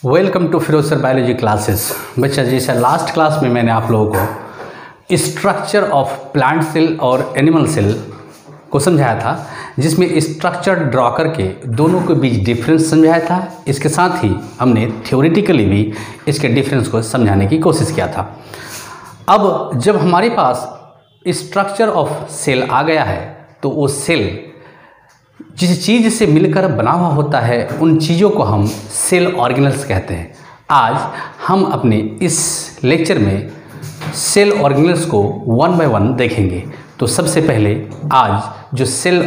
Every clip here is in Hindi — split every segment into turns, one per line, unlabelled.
Welcome to Firoz sir biology classes. बच्चा जैसा लास्ट क्लास में मैंने आप लोगों को स्ट्रक्चर ऑफ प्लांट सेल और एनिमल सेल को समझाया था, जिसमें स्ट्रक्चर ड्रॉ करके दोनों के बीच डिफरेंस समझाया था। इसके साथ ही हमने थ्योरेटिकली भी इसके डिफरेंस को समझाने की कोशिश किया था। अब जब हमारे पास स्ट्रक्चर ऑफ सेल आ गया है तो वो सेल जिस चीज़ से मिलकर बना हुआ होता है उन चीज़ों को हम सेल ऑर्गेनल्स कहते हैं। आज हम अपने इस लेक्चर में सेल ऑर्गेनल्स को वन बाय वन देखेंगे। तो सबसे पहले आज जो सेल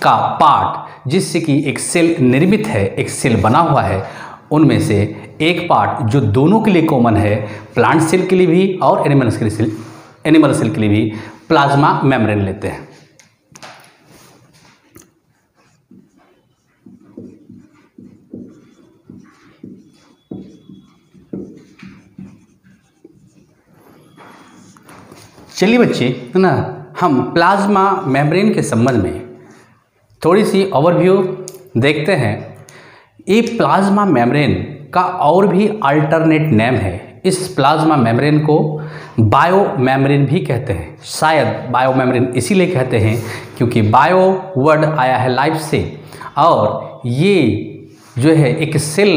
का पार्ट जिससे कि एक सेल निर्मित है, एक सेल बना हुआ है, उनमें से एक पार्ट जो दोनों के लिए कॉमन है, प्लांट सेल के लिए भी और एनिमल सेल के लिए भी, प्लाज्मा मेम्ब्रेन लेते हैं। चलिए बच्चे, है ना, हम प्लाज्मा मेम्ब्रेन के संबंध में थोड़ी सी ओवरव्यू देखते हैं। ये प्लाज्मा मेम्ब्रेन का और भी अल्टरनेट नेम है। इस प्लाज्मा मेम्ब्रेन को बायो मेम्ब्रेन भी कहते हैं। शायद बायो मेम्ब्रेन इसीलिए कहते हैं क्योंकि बायो वर्ड आया है लाइफ से, और ये जो है एक सेल,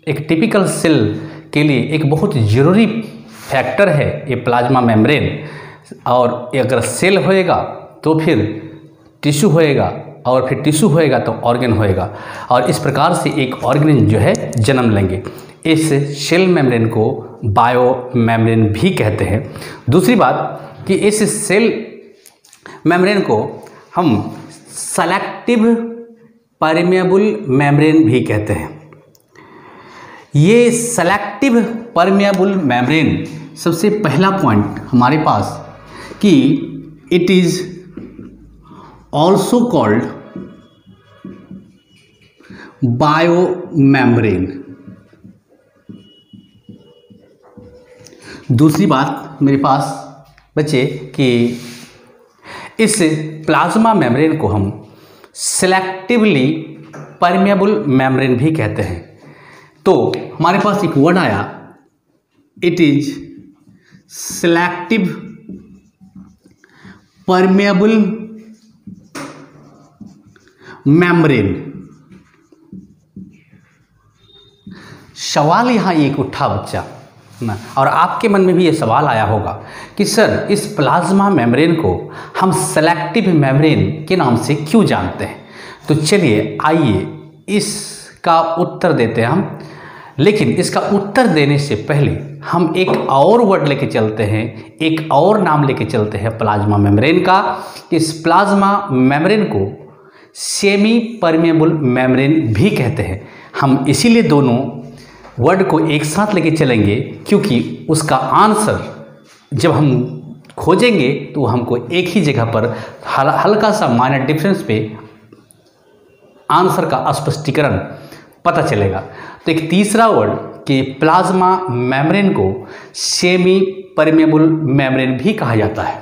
एक टिपिकल सेल के लिए एक बहुत ज़रूरी फैक्टर है ये प्लाज्मा मेम्ब्रेन। और अगर सेल होएगा तो फिर टिश्यू होएगा, और फिर टिश्यू होएगा तो ऑर्गन होएगा, और इस प्रकार से एक ऑर्गेनिज्म जो है जन्म लेंगे। इस सेल मेम्ब्रेन को बायो मेम्ब्रेन भी कहते हैं। दूसरी बात कि इस सेल मेम्ब्रेन को हम सेलेक्टिव परमेबल मेम्ब्रेन भी कहते हैं। ये सेलेक्टिव परमेबल मेम्ब्रेन, सबसे पहला पॉइंट हमारे पास कि it is also called bio membrane. दूसरी बात मेरे पास बच्चे कि इस प्लाज्मा मेम्ब्रेन को हम सेलेक्टिवली परमेबल मेम्ब्रेन भी कहते हैं। तो हमारे पास एक वर्ड आया, it is selective permeable membrane. सवाल यहाँ एक उठा बच्चा ना, और आपके मन में भी ये सवाल आया होगा कि सर इस प्लाज्मा मेम्ब्रेन को हम सेलेक्टिव मेम्ब्रेन के नाम से क्यों जानते हैं। तो चलिए आइए इसका उत्तर देते हैं हम। लेकिन इसका उत्तर देने से पहले हम एक और वर्ड लेके चलते हैं, एक और नाम लेके चलते हैं प्लाज्मा मेम्ब्रेन का। इस प्लाज्मा मेम्ब्रेन को सेमी परमेबल मेम्ब्रेन भी कहते हैं। हम इसीलिए दोनों वर्ड को एक साथ लेके चलेंगे क्योंकि उसका आंसर जब हम खोजेंगे तो हमको एक ही जगह पर हल्का सा माइनर डिफरेंस पे आंसर का स्पष्टीकरण पता चलेगा। तो एक तीसरा वर्ड कि प्लाज्मा मेम्ब्रेन को सेमी परमेबल मेम्ब्रेन भी कहा जाता है।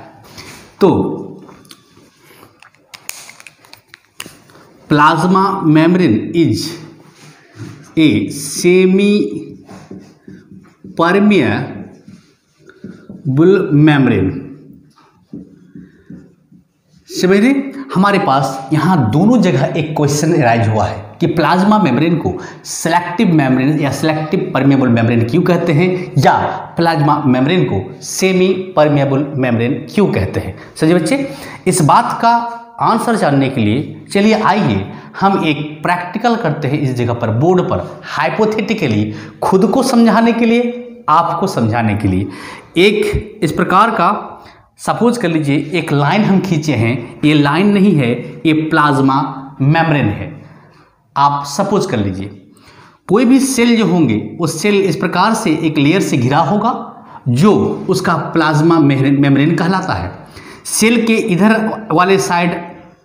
तो plasma membrane is a semi permeable membrane. समझ रहे, हमारे पास यहाँ दोनों जगह एक क्वेश्चन अराइज हुआ है कि प्लाज्मा मेम्ब्रेन को सेलेक्टिव मेम्ब्रेन या सेलेक्टिव परमेबल मेम्ब्रेन क्यों कहते हैं, या प्लाज्मा मेम्ब्रेन को सेमी परमेबल मेम्ब्रेन क्यों कहते हैं। समझे बच्चे, इस बात का आंसर जानने के लिए चलिए आइए हम एक प्रैक्टिकल करते हैं। इस जगह पर बोर्ड पर हाइपोथेटिकली खुद को समझाने के लिए, आपको समझाने के लिए एक इस प्रकार का सपोज कर लीजिए एक लाइन हम खींचे हैं। ये लाइन नहीं है, ये प्लाज्मा मेम्ब्रेन है। आप सपोज कर लीजिए कोई भी सेल जो होंगे वो सेल इस प्रकार से एक लेयर से घिरा होगा जो उसका प्लाज्मा मेम्ब्रेन कहलाता है। सेल के इधर वाले साइड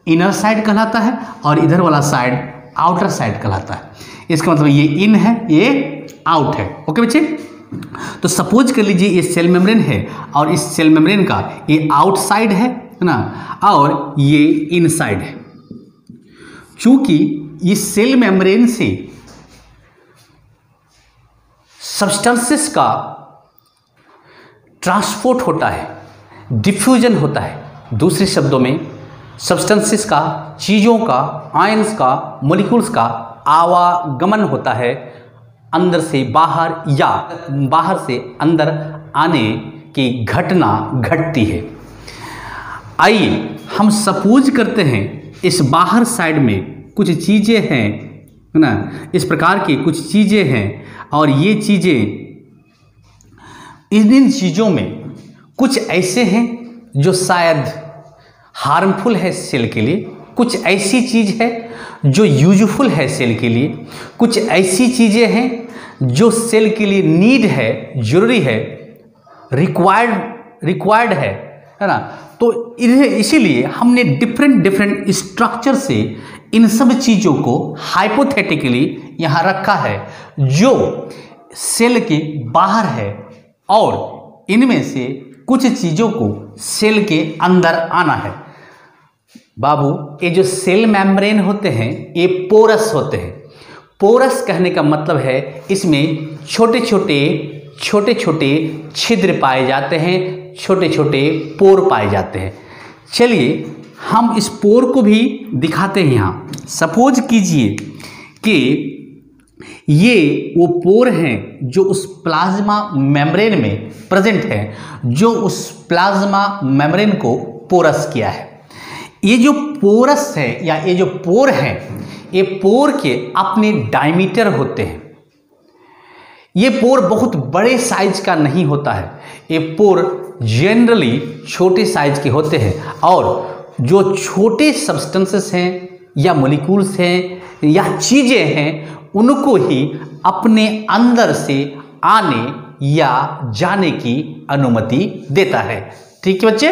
इनर साइड कहलाता है और इधर वाला साइड आउटर साइड कहलाता है। इसका मतलब ये इन है, ये आउट है। ओके बच्चे, तो सपोज कर लीजिए ये सेल मेम्ब्रेन है और इस सेल मेम्ब्रेन का ये आउटसाइड है ना, और ये इनसाइड है। चूंकि इस सेल मेम्ब्रेन से सब्सटेंसेस का ट्रांसपोर्ट होता है, डिफ्यूजन होता है। दूसरे शब्दों में सब्सटेंसेस का, चीज़ों का, आयंस का, मॉलिक्यूल्स का आवागमन होता है अंदर से बाहर या बाहर से अंदर आने की घटना घटती है। आइए हम सपोज करते हैं इस बाहर साइड में कुछ चीज़ें हैं ना, इस प्रकार की कुछ चीज़ें हैं और ये चीज़ें, इन चीज़ों में कुछ ऐसे हैं जो शायद हार्मफुल है सेल के लिए, कुछ ऐसी चीज़ है जो यूजफुल है सेल के लिए, कुछ ऐसी चीज़ें हैं जो सेल के लिए नीड है, जरूरी है, रिक्वायर्ड है ना। तो इसीलिए हमने डिफरेंट स्ट्रक्चर से इन सब चीज़ों को हाइपोथेटिकली यहाँ रखा है जो सेल के बाहर है, और इनमें से कुछ चीज़ों को सेल के अंदर आना है। बाबू, ये जो सेल मेम्ब्रेन होते हैं ये पोरस होते हैं। पोरस कहने का मतलब है इसमें छोटे छोटे छिद्र पाए जाते हैं, छोटे छोटे पोर पाए जाते हैं। चलिए हम इस पोर को भी दिखाते हैं। यहाँ सपोज कीजिए कि ये वो पोर हैं जो उस प्लाज्मा मेम्ब्रेन में प्रेजेंट है, जो उस प्लाज्मा मेम्ब्रेन को पोरस किया है। ये जो पोरस है या ये जो पोर है, ये पोर के अपने डायमीटर होते हैं। ये पोर बहुत बड़े साइज का नहीं होता है, ये पोर जनरली छोटे साइज के होते हैं, और जो छोटे सब्सटेंसेस हैं या मॉलिक्यूल्स हैं या चीज़ें हैं उनको ही अपने अंदर से आने या जाने की अनुमति देता है। ठीक है बच्चे,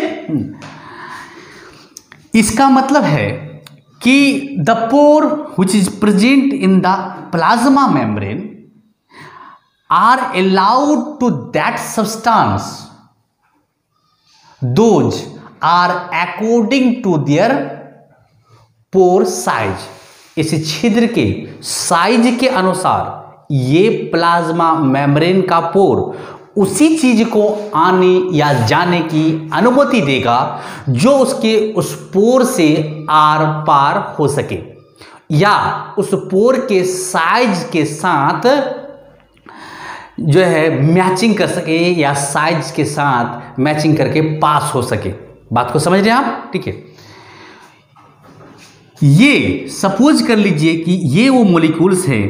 इसका मतलब है कि the pore which is present in the plasma membrane are allowed to that substance, those are according to their pore size। इस छिद्र के साइज के अनुसार ये प्लाज्मा मेम्ब्रेन का पोर उसी चीज को आने या जाने की अनुमति देगा जो उसके उस पोर से आर पार हो सके, या उस पोर के साइज के साथ जो है मैचिंग कर सके, या साइज के साथ मैचिंग करके पास हो सके। बात को समझ रहे हैं आप? ठीक है, ये सपोज कर लीजिए कि ये वो मॉलिक्यूल्स हैं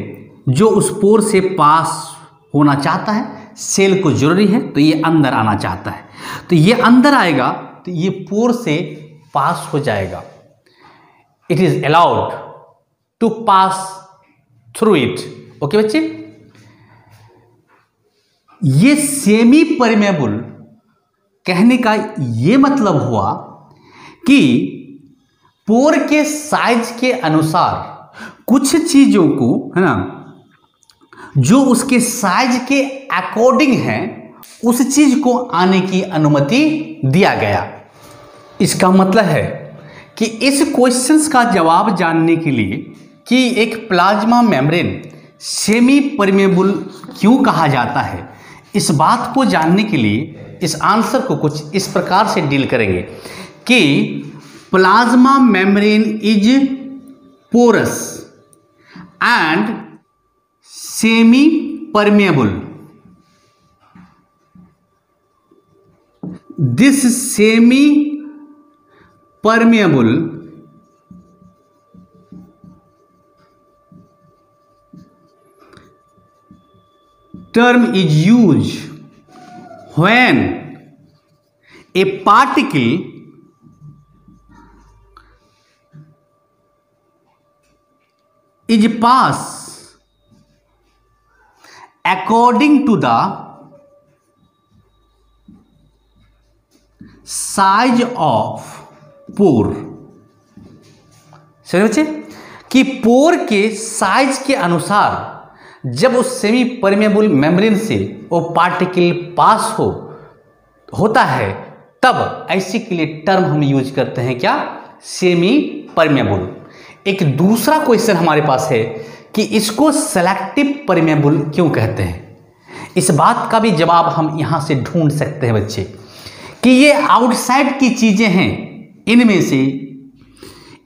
जो उस पोर से पास होना चाहता है, सेल को जरूरी है तो ये अंदर आना चाहता है, तो ये अंदर आएगा तो ये पोर से पास हो जाएगा। It is allowed to pass through it. Okay बच्चे, ये सेमी परमेबल कहने का ये मतलब हुआ कि पोर के साइज के अनुसार कुछ चीजों को, है ना, जो उसके साइज के अकॉर्डिंग है उस चीज को आने की अनुमति दिया गया। इसका मतलब है कि इस क्वेश्चंस का जवाब जानने के लिए कि एक प्लाज्मा मेम्ब्रेन सेमी परमेबल क्यों कहा जाता है, इस बात को जानने के लिए इस आंसर को कुछ इस प्रकार से डील करेंगे कि plasma membrane is porous and semi permeable. This semi permeable term is used when a particle is pass according to the size of pore। समझे बच्चे कि पोर के साइज के अनुसार जब उस सेमी परमेबल मेम्ब्रेन से वो पार्टिकल पास होता है तब ऐसे के लिए टर्म हम यूज करते हैं क्या, सेमी परमेबल। एक दूसरा क्वेश्चन हमारे पास है कि इसको सेलेक्टिव परमेबल क्यों कहते हैं। इस बात का भी जवाब हम यहां से ढूंढ सकते हैं बच्चे कि ये आउटसाइड की चीजें हैं, इनमें से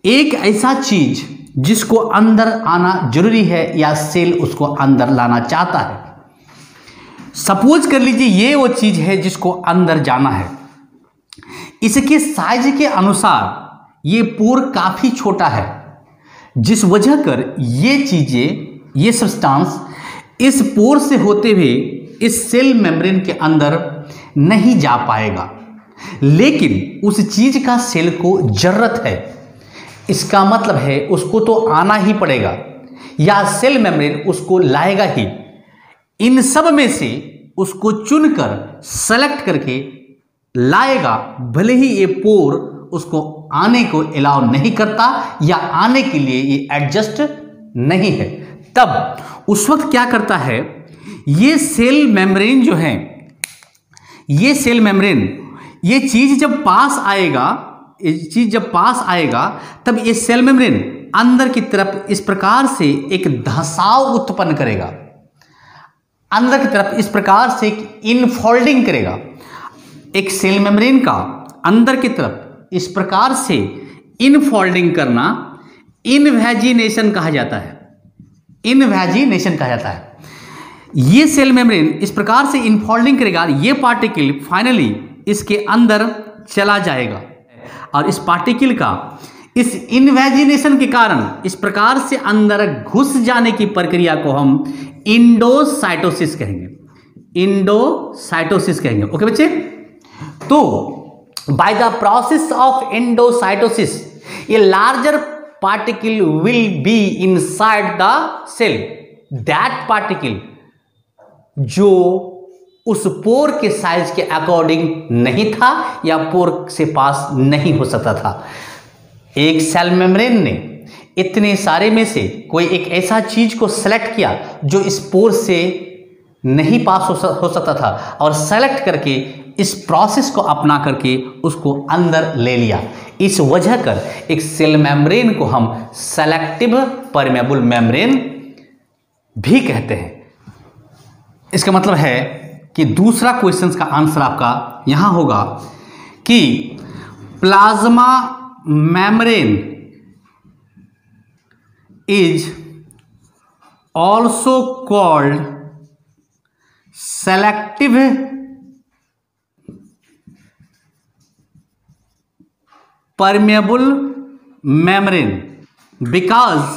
एक ऐसा चीज जिसको अंदर आना जरूरी है या सेल उसको अंदर लाना चाहता है। सपोज कर लीजिए ये वो चीज है जिसको अंदर जाना है। इसके साइज के अनुसार ये पोर काफी छोटा है, जिस वजह कर ये चीजें, ये सब्सटेंस इस पोर से होते हुए इस सेल मेम्ब्रेन के अंदर नहीं जा पाएगा, लेकिन उस चीज का सेल को जरूरत है। इसका मतलब है उसको तो आना ही पड़ेगा या सेल मेम्ब्रेन उसको लाएगा ही। इन सब में से उसको चुनकर सेलेक्ट करके लाएगा, भले ही ये पोर उसको आने को अलाउ नहीं करता या आने के लिए ये एडजस्ट नहीं है। तब उस वक्त क्या करता है, ये सेल मेम्ब्रेन जो है, ये सेल मेम्ब्रेन, ये चीज जब पास आएगा, ये चीज जब पास आएगा तब ये सेल मेम्ब्रेन अंदर की तरफ इस प्रकार से एक धसाव उत्पन्न करेगा, अंदर की तरफ इस प्रकार से एक इनफोल्डिंग करेगा। एक सेल मेम्ब्रेन का अंदर की तरफ इस प्रकार से इनफोल्डिंग करना इनवैजिनेशन कहा जाता है। इनवैजिनेशन कहा जाता है। ये सेल मेम्ब्रेन इस प्रकार से इनफोल्डिंग करेगा, ये पार्टिकल फाइनली इसके अंदर चला जाएगा और इस पार्टिकल का इस इनवैजिनेशन के कारण इस प्रकार से अंदर घुस जाने की प्रक्रिया को हम इंडोसाइटोसिस कहेंगे। इंडोसाइटोसिस कहेंगे। ओके बच्चे, तो by the process of endocytosis a larger particle will be inside the cell. That particle जो उस पोर के साइज के अकॉर्डिंग नहीं था या पोर से पास नहीं हो सकता था। एक सेल मेम्ब्रेन ने इतने सारे में से कोई एक ऐसा चीज को सेलेक्ट किया जो इस पोर से नहीं पास हो सकता था और सेलेक्ट करके इस प्रोसेस को अपना करके उसको अंदर ले लिया। इस वजह कर एक सेल मेम्ब्रेन को हम सेलेक्टिव परमेबल मेम्ब्रेन भी कहते हैं। इसका मतलब है कि दूसरा क्वेश्चन का आंसर आपका यहां होगा कि plasma membrane is also called selective permeable membrane because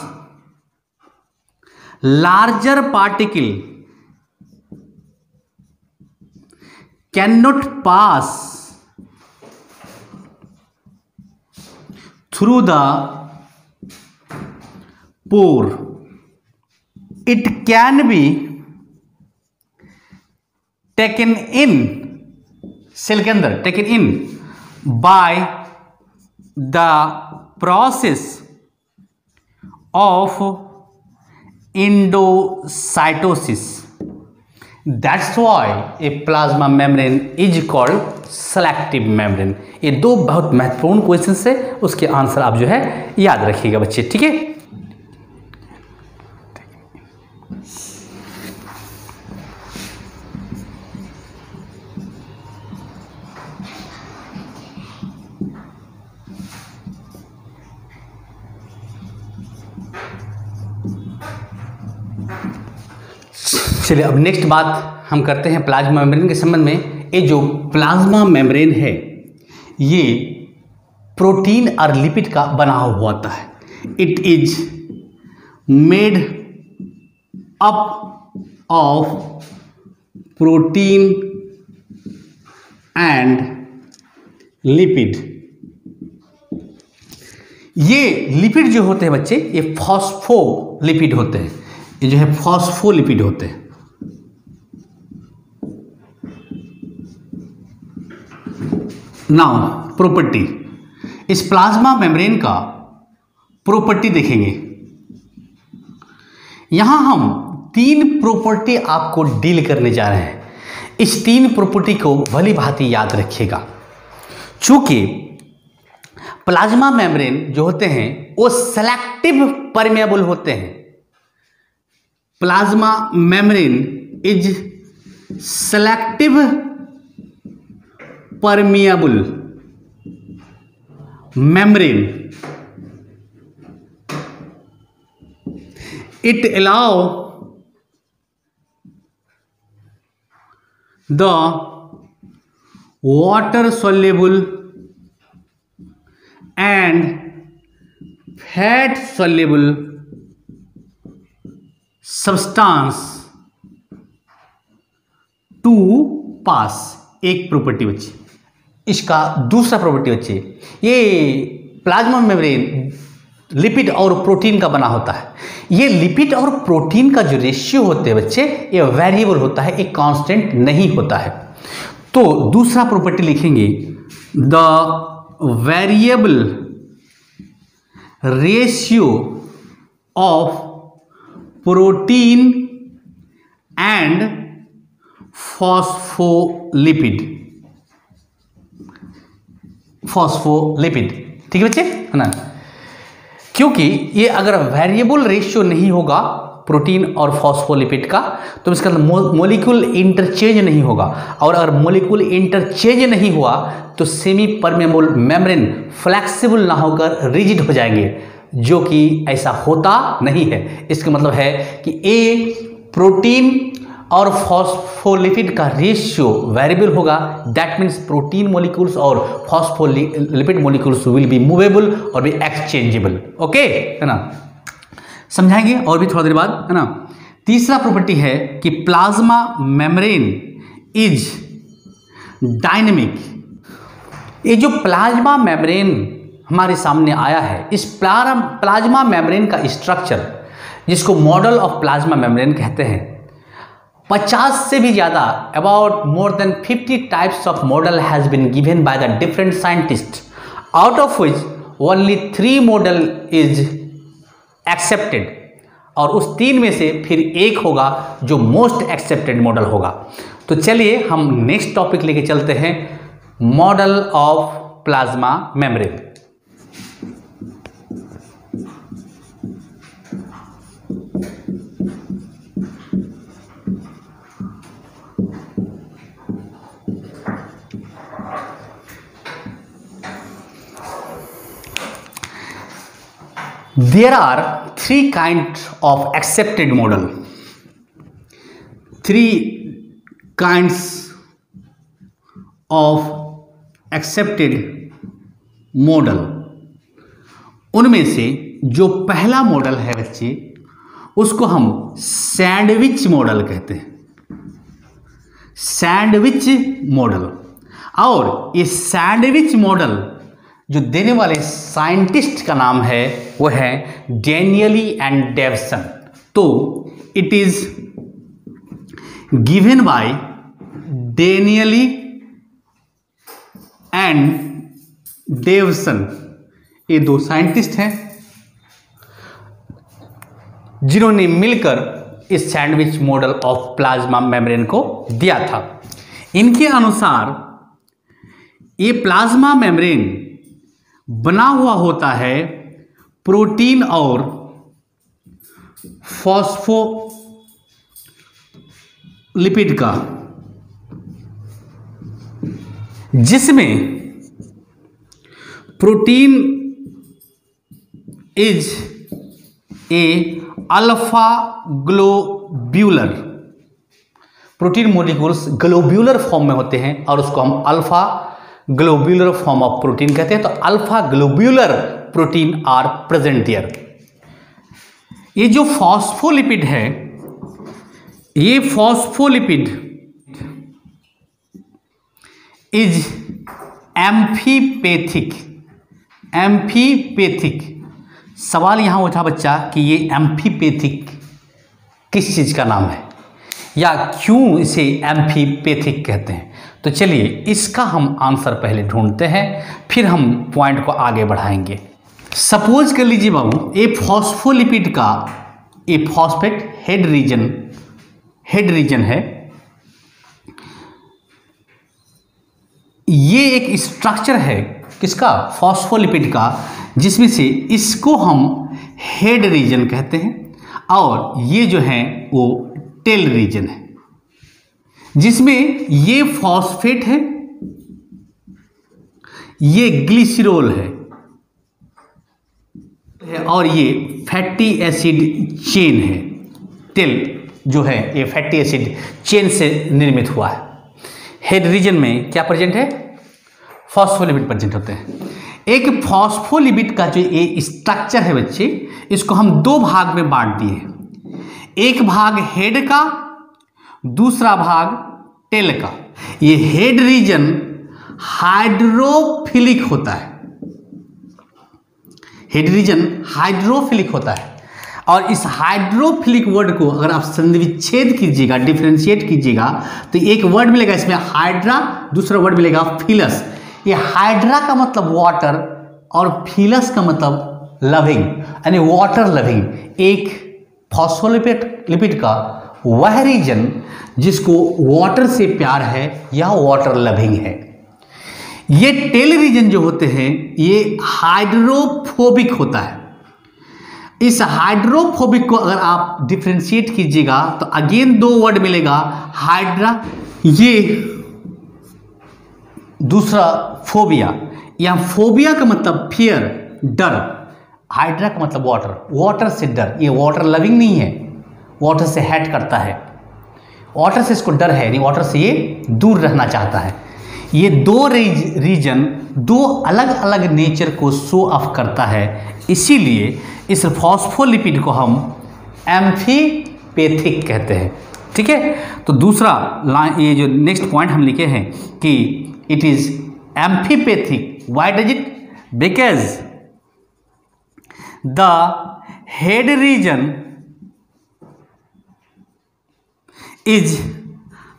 larger particle cannot pass through the pore. It can be taken in cell के अंदर, taken in by the process of endocytosis. That's why a plasma membrane is called selective membrane. ये दो बहुत महत्वपूर्ण क्वेश्चन है, उसके आंसर आप जो है याद रखिएगा बच्चे, ठीक है। चलिए अब नेक्स्ट बात हम करते हैं प्लाज्मा मेम्ब्रेन के संबंध में। ये जो प्लाज्मा मेम्ब्रेन है ये प्रोटीन और लिपिड का बना हुआ होता है। It is made up of protein and lipid. ये लिपिड जो होते हैं बच्चे ये फॉस्फोलिपिड होते हैं। ये जो है फॉस्फोलिपिड होते हैं। नाउ प्रॉपर्टी, इस प्लाज्मा मेम्ब्रेन का प्रॉपर्टी देखेंगे। यहां हम 3 प्रॉपर्टी आपको डील करने जा रहे हैं। इस 3 प्रॉपर्टी को भली भांति याद रखिएगा। चूंकि प्लाज्मा मेम्ब्रेन जो होते हैं वो सेलेक्टिव परमेबल होते हैं। Plasma membrane is selective permeable membrane, it allow the water soluble and fat soluble substance to pass। एक प्रॉपर्टी बच्चे, इसका दूसरा प्रॉपर्टी बच्चे, ये प्लाज्मा मेम्ब्रेन लिपिड और प्रोटीन का बना होता है। ये लिपिड और प्रोटीन का जो रेशियो होते हैं बच्चे, ये वेरिएबल होता है, एक कांस्टेंट नहीं होता है। तो दूसरा प्रॉपर्टी लिखेंगे, the variable ratio of protein and phospholipid, ठीक है बच्चे, है ना। क्योंकि ये अगर वेरिएबल रेशियो नहीं होगा प्रोटीन और फॉस्फोलिपिड का, तो इसका मॉलिक्यूल इंटरचेंज नहीं होगा, और अगर मॉलिक्यूल इंटरचेंज नहीं हुआ तो सेमी परमेबल मेम्ब्रेन फ्लेक्सिबल ना होकर रिजिड हो जाएंगे, जो कि ऐसा होता नहीं है। इसका मतलब है कि ए प्रोटीन और फॉस्फोलिपिड का रेशियो वेरिएबल होगा, दैट मीन्स प्रोटीन मॉलिक्यूल्स और phospholipid molecules will be movable और बी एक्सचेंजेबल। ओके, है ना, समझाएंगे और भी थोड़ा देर बाद, है ना। तीसरा प्रॉपर्टी है कि प्लाज्मा मेम्ब्रेन इज डायनेमिक। ये जो प्लाज्मा मेम्ब्रेन हमारे सामने आया है, इस प्लाज्मा मेम्ब्रेन का स्ट्रक्चर, जिसको मॉडल ऑफ प्लाज्मा मेम्ब्रेन कहते हैं, 50 से भी ज़्यादा, about more than 50 types of model has been given by the different scientist, out of which only 3 model is accepted, और उस 3 में से फिर एक होगा जो मोस्ट एक्सेप्टेड मॉडल होगा। तो चलिए हम नेक्स्ट टॉपिक लेके चलते हैं, model of plasma membrane. There are 3 kinds of accepted model, 3 kinds of accepted model। उनमें से जो पहला मॉडल है बच्चे, उसको हम सैंडविच मॉडल कहते हैं, सैंडविच मॉडल। और ये सैंडविच मॉडल जो देने वाले साइंटिस्ट का नाम है वो है डेनियली एंड डेवसन। तो it is given by Danielli and Davson. ये 2 साइंटिस्ट हैं जिन्होंने मिलकर इस sandwich model of plasma membrane को दिया था। इनके अनुसार ये प्लाज्मा मेम्ब्रेन बना हुआ होता है प्रोटीन और फॉस्फोलिपिड का, जिसमें protein is a alpha globular, protein molecules globular form में होते हैं और उसको हम alpha globular form of protein कहते हैं। तो alpha globular protein are present there. ये जो फॉस्फोलिपिड है, ये फॉस्फोलिपिड इज एम्फीपैथिक, एम्फीपैथिक। सवाल यहां उठा बच्चा कि ये एम्फीपैथिक किस चीज का नाम है या क्यों इसे एम्फीपैथिक कहते हैं। तो चलिए इसका हम आंसर पहले ढूंढते हैं, फिर हम पॉइंट को आगे बढ़ाएंगे। सपोज कर लीजिए बाबू, ए फॉस्फोलिपिड का ए फॉस्फेट हेड रीजन है। ये एक स्ट्रक्चर है किसका, फॉस्फोलिपिड का, जिसमें से इसको हम हेड रीजन कहते हैं और ये जो है वो टेल रीजन है। जिसमें ये फॉस्फेट है, ये ग्लिसरॉल है और ये फैटी एसिड चेन है। टेल जो है ये फैटी एसिड चेन से निर्मित हुआ है। हेड रीजन में क्या प्रेजेंट है? फॉस्फोलिपिड प्रेजेंट होते हैं। एक फॉस्फोलिपिड का जो ये स्ट्रक्चर है बच्चे, इसको हम दो भाग में बांट दिए। एक भाग हेड का, दूसरा भाग टेल का। ये हेड रीजन हाइड्रोफिलिक होता है। हेड रीजन हाइड्रोफिलिक होता है और इस हाइड्रोफिलिक वर्ड को अगर आप संविच्छेद कीजिएगा, डिफरेंशिएट कीजिएगा, तो एक वर्ड मिलेगा इसमें हाइड्रा, दूसरा वर्ड मिलेगा फिलस। ये हाइड्रा का मतलब वाटर और फिलस का मतलब लविंग, यानी वाटर लविंग। एक फॉस्फोलिपिड का वह रीजन जिसको वाटर से प्यार है या वाटर लविंग है। ये टेल रीजन जो होते हैं ये हाइड्रोफोबिक होता है। इस हाइड्रोफोबिक को अगर आप डिफरेंशिएट कीजिएगा तो अगेन दो वर्ड मिलेगा, हाइड्रा, ये दूसरा फोबिया। या फोबिया का मतलब फियर, डर। हाइड्रा का मतलब वाटर, वाटर से डर। ये वाटर लविंग नहीं है, वाटर से हेट करता है, वाटर से इसको डर है नहीं, वाटर से ये दूर रहना चाहता है। ये दो रीजन दो अलग अलग नेचर को शो ऑफ करता है, इसीलिए इस फॉस्फोलिपिड को हम एम्फीपैथिक कहते हैं। ठीक है, तो दूसरा लाइन, ये जो नेक्स्ट पॉइंट हम लिखे हैं कि it is amphipathic. Why does it? Because the head region is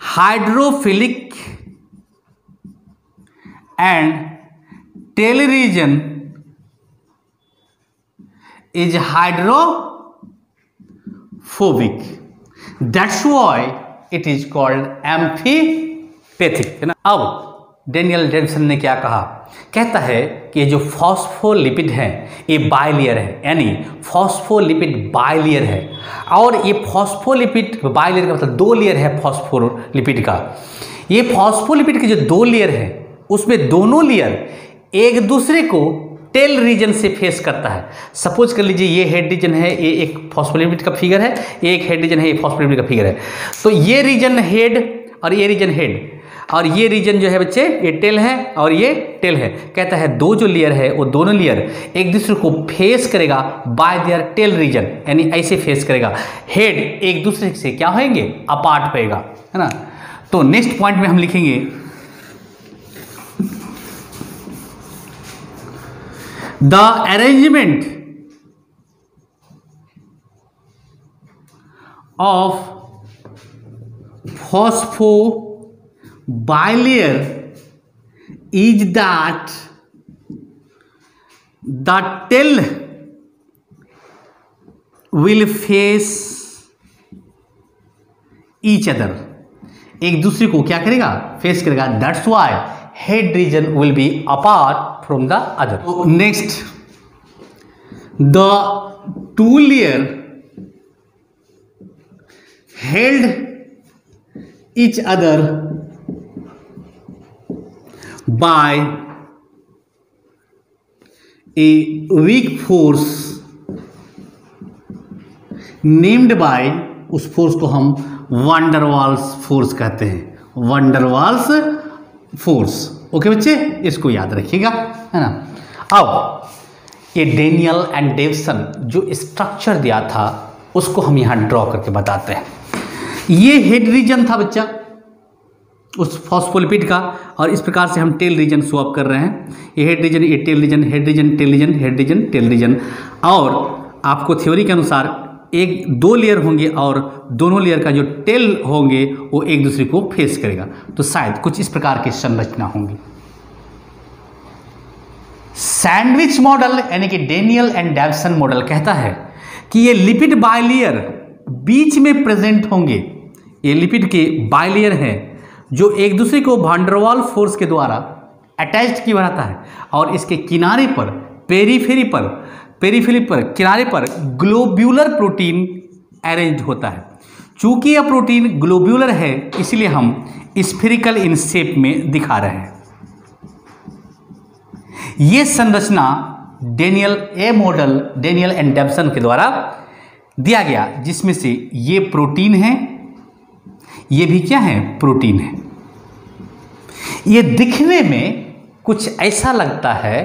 hydrophilic and tail region is hydrophobic. That's why it is called amphipathic, है ना। अब डेनियल डेविसन ने क्या कहा? कहता है कि जो फॉस्फोलिपिड है ये बाइलेयर है, यानी फॉस्फोलिपिड बाइलेयर है। और ये फॉस्फोलिपिड बाइलेयर का मतलब दो लेयर है फॉस्फोलिपिड का। ये फॉस्फोलिपिड के जो दो लेयर है उसमें दोनों लेयर एक दूसरे को टेल रीजन से फेस करता है। सपोज कर लीजिए ये हेड रीजन है, ये एक फॉस्फोलिपिड का फिगर है, एक हेड रीजन है, ये फॉस्फोलिपिड का फिगर है। तो ये रीजन हेड और ये रीजन हेड, और ये रीजन जो है बच्चे ये टेल है और ये टेल है। कहता है दो जो लेयर है वो दोनों लेयर एक दूसरे को फेस करेगा बाय देयर टेल रीजन, यानी ऐसे फेस करेगा। हेड एक दूसरे से क्या होंगे? अपार्ट होएगा, है ना। तो नेक्स्ट पॉइंट में हम लिखेंगे the arrangement of phosphobilayer is that the tail will face each other, एक दूसरे को क्या करेगा? फेस करेगा। That's why head region will be apart from the other. Next, the two layer held each other by a weak force named by, उस फोर्स को हम वंडरवाल्स फोर्स कहते हैं। वंडरवाल्स फोर्स। ओके बच्चे, इसको याद रखिएगा, है ना। अब ये डेनियल एंड डेविसन जो स्ट्रक्चर दिया था उसको हम यहाँ ड्रॉ करके बताते हैं। ये हेड रीजन था बच्चा उस फॉस्फोलिपिड का, और इस प्रकार से हम टेल रीजन शो अप कर रहे हैं। ये हेड रीजन, ये tail region, head region, tail region, head region, tail region. और आपको थ्योरी के अनुसार एक दो लेयर होंगे और दोनों लेयर का जो टेल होंगे वो एक दूसरे को फेस करेगा। तो शायद कुछ इस प्रकार की संरचना होंगी। सैंडविच मॉडल यानी कि डेनियल एंड डेविसन मॉडल कहता है कि ये लिपिड बाइलेयर बीच में प्रेजेंट होंगे। ये लिपिड के बाइलेयर हैं जो एक दूसरे को वैन फोर्स के द्वारा अटैच्ड किया रहता है, और इसके किनारे पर पेरीफेरी पर किनारे पर ग्लोब्यूलर प्रोटीन अरेंज होता है। चूंकि यह प्रोटीन ग्लोब्यूलर है इसलिए हम स्फेरिकल इन शेप में दिखा रहे हैं। यह संरचना डेनियल एंड डेप्सन के द्वारा दिया गया, जिसमें से ये प्रोटीन है, ये भी क्या है, प्रोटीन है। ये दिखने में कुछ ऐसा लगता है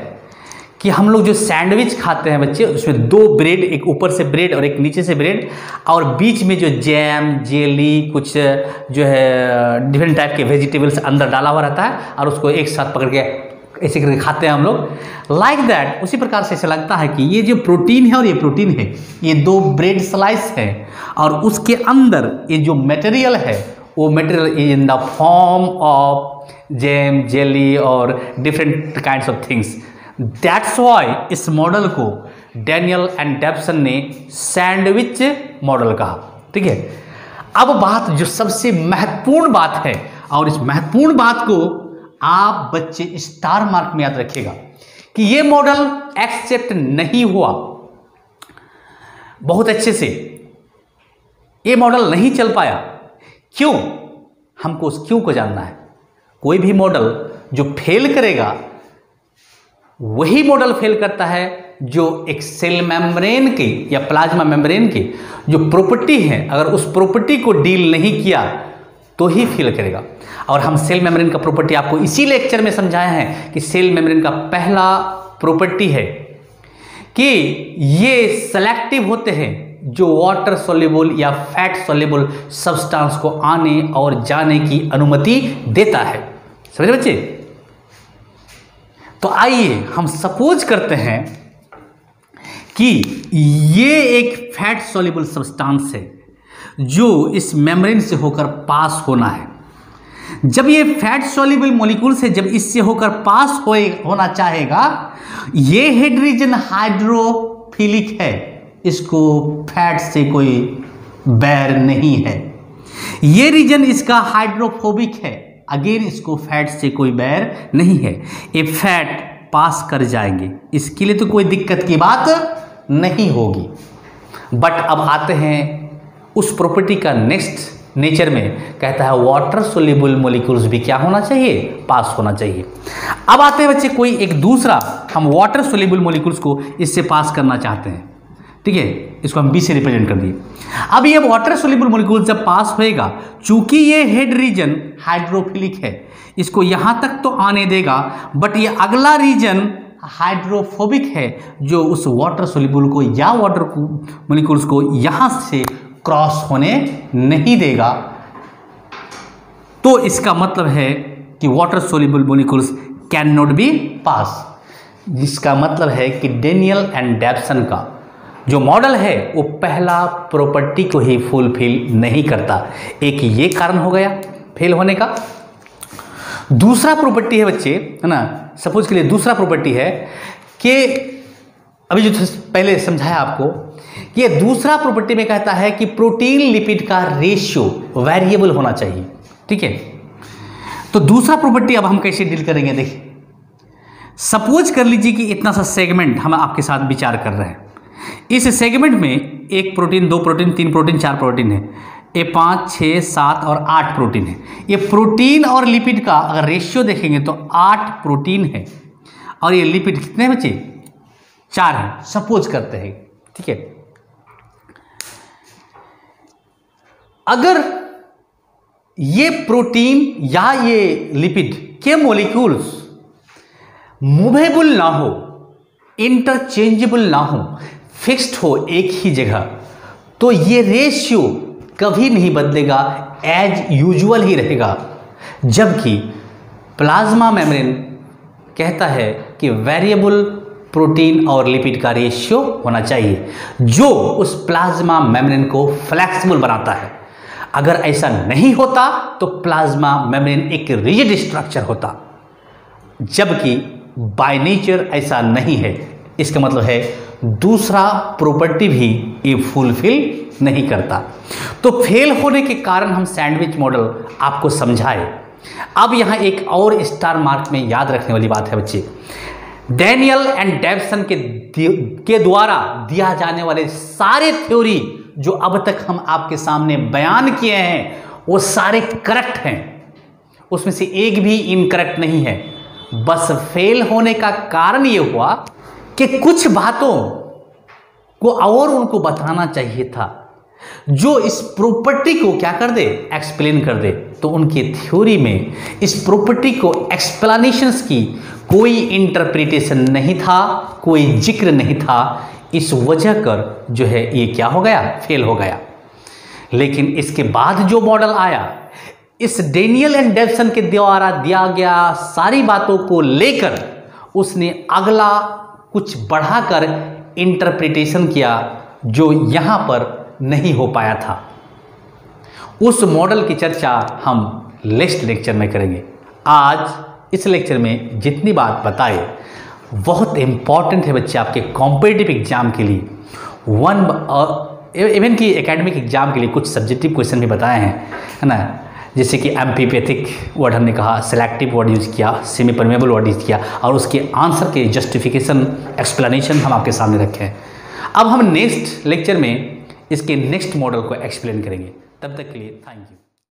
कि हम लोग जो सैंडविच खाते हैं बच्चे, उसमें दो ब्रेड, एक ऊपर से ब्रेड और एक नीचे से ब्रेड, और बीच में जो जैम, जेली, कुछ जो है डिफरेंट टाइप के वेजिटेबल्स अंदर डाला हुआ रहता है और उसको एक साथ पकड़ के ऐसे करके खाते हैं हम लोग। लाइक दैट, उसी प्रकार से ऐसा लगता है कि ये जो प्रोटीन है और ये प्रोटीन है, ये दो ब्रेड स्लाइस है और उसके अंदर ये जो मटेरियल है वो material is in the form of jam, jelly और different kinds of things. That's why इस मॉडल को डेनियल एंड डेप्सन ने सैंडविच मॉडल कहा। ठीक है, अब बात जो सबसे महत्वपूर्ण बात है, और इस महत्वपूर्ण बात को आप बच्चे स्टार मार्क में याद रखिएगा कि ये मॉडल एक्सेप्ट नहीं हुआ बहुत अच्छे से, ये मॉडल नहीं चल पाया। क्यों? हमको उस क्यों को जानना है। कोई भी मॉडल जो फेल करेगा वही मॉडल फेल करता है जो एक सेल मेम्ब्रेन की या प्लाज्मा मेम्ब्रेन की जो प्रॉपर्टी है, अगर उस प्रॉपर्टी को डील नहीं किया तो ही फेल करेगा। और हम सेल मेम्ब्रेन का प्रॉपर्टी आपको इसी लेक्चर में समझाया है कि सेल मेम्ब्रेन का पहला प्रॉपर्टी है कि ये सेलेक्टिव होते हैं जो वाटर सोल्यूबल या फैट सोल्यूबल सब्सटेंस को आने और जाने की अनुमति देता है। समझे बच्चे? तो आइए हम सपोज करते हैं कि ये एक फैट सोल्यूबल सब्सटेंस है जो इस मेम्ब्रेन से होकर पास होना है। जब ये फैट सोल्यूबल मॉलिक्यूल से जब इससे होकर पास होना चाहेगा, ये हेड रीजन हाइड्रोफिलिक है, इसको फैट से कोई बैर नहीं है। ये रीजन इसका हाइड्रोफोबिक है, अगेन इसको फैट से कोई बैर नहीं है। ये फैट पास कर जाएंगे, इसके लिए तो कोई दिक्कत की बात नहीं होगी। बट अब आते हैं उस प्रॉपर्टी का नेक्स्ट नेचर में, कहता है वाटर सोल्यूबल मॉलिक्यूल्स भी क्या होना चाहिए, पास होना चाहिए। अब आते हैं बच्चे कोई एक दूसरा, हम वाटर सोल्यूबल मॉलिक्यूल्स को इससे पास करना चाहते हैं। ठीक है, इसको हम बी से रिप्रेजेंट कर दिए। अब ये वाटर सोल्यूबल मॉलिक्यूल जब पास होएगा, चूंकि ये हेड रीजन हाइड्रोफिलिक है, इसको यहां तक तो आने देगा, बट ये अगला रीजन हाइड्रोफोबिक है जो उस वाटर सोल्यूबल को या वाटर मॉलिक्यूल्स को यहां से क्रॉस होने नहीं देगा। तो इसका मतलब है कि water soluble molecules can not be pass, जिसका मतलब है कि डेनियल एंड डेप्सन का जो मॉडल है वो पहला प्रॉपर्टी को ही फुलफिल नहीं करता। एक ये कारण हो गया फेल होने का। दूसरा प्रॉपर्टी है बच्चे, है ना, सपोज के लिए दूसरा प्रॉपर्टी है कि अभी जो पहले समझाया आपको, ये दूसरा प्रॉपर्टी में कहता है कि प्रोटीन लिपिड का रेशियो वेरिएबल होना चाहिए। ठीक है, तो दूसरा प्रॉपर्टी अब हम कैसे डील करेंगे, देखिए सपोज कर लीजिए कि इतना सा सेगमेंट हम आपके साथ विचार कर रहे हैं। इस सेगमेंट में एक प्रोटीन, दो प्रोटीन, तीन प्रोटीन, चार प्रोटीन है, ये 5, 6, 7 और 8 प्रोटीन है। ये प्रोटीन और लिपिड का अगर रेशियो देखेंगे तो 8 प्रोटीन है और ये लिपिड कितने बचे, 4 है, सपोज करते हैं। ठीक है, अगर ये प्रोटीन या ये लिपिड के मॉलिक्यूल्स मूवेबल ना हो, इंटरचेंजेबल ना हो, फिक्स्ड हो एक ही जगह, तो ये रेशियो कभी नहीं बदलेगा, एज यूजुअल ही रहेगा। जबकि प्लाज्मा मेम्ब्रेन कहता है कि वेरिएबल प्रोटीन और लिपिड का रेशियो होना चाहिए जो उस प्लाज्मा मेम्ब्रेन को फ्लेक्सिबल बनाता है। अगर ऐसा नहीं होता तो प्लाज्मा मेम्ब्रेन एक रिजिड स्ट्रक्चर होता, जबकि बाय नेचर ऐसा नहीं है। इसका मतलब है दूसरा प्रॉपर्टी भी ये फुलफिल नहीं करता। तो फेल होने के कारण हम सैंडविच मॉडल आपको समझाए। अब यहाँ एक और स्टार मार्क में याद रखने वाली बात है बच्चे, डेनियल एंड डेप्सन के द्वारा दिया जाने वाले सारे थ्योरी जो अब तक हम आपके सामने बयान किए हैं वो सारे करेक्ट हैं, उसमें से एक भी इनकरेक्ट नहीं है। बस फेल होने का कारण ये हुआ कि कुछ बातों को और उनको बताना चाहिए था जो इस प्रॉपर्टी को क्या कर दे, एक्सप्लेन कर दे। तो उनकी थ्योरी में इस प्रॉपर्टी को एक्सप्लेनेशंस की कोई इंटरप्रिटेशन नहीं था, कोई जिक्र नहीं था। इस वजह कर जो है ये क्या हो गया, फेल हो गया। लेकिन इसके बाद जो मॉडल आया, इस डेनियल एंड डेवसन के द्वारा दिया गया सारी बातों को लेकर उसने अगला कुछ बढ़ाकर इंटरप्रिटेशन किया जो यहाँ पर नहीं हो पाया था। उस मॉडल की चर्चा हम नेक्स्ट लेक्चर में करेंगे। आज इस लेक्चर में जितनी बात बताए बहुत इंपॉर्टेंट है बच्चे आपके कॉम्पिटिटिव एग्जाम के लिए, इवन की एकेडमिक एग्जाम के लिए कुछ सब्जेक्टिव क्वेश्चन भी बताए हैं, है ना। जैसे कि एम्पीपैथिक वर्ड हमने कहा, सेलेक्टिव वर्ड यूज़ किया, सेमी परमेबल वर्ड यूज़ किया और उसके आंसर के जस्टिफिकेशन एक्सप्लेनेशन हम आपके सामने रखे हैं। अब हम नेक्स्ट लेक्चर में इसके नेक्स्ट मॉडल को एक्सप्लेन करेंगे। तब तक के लिए थैंक यू।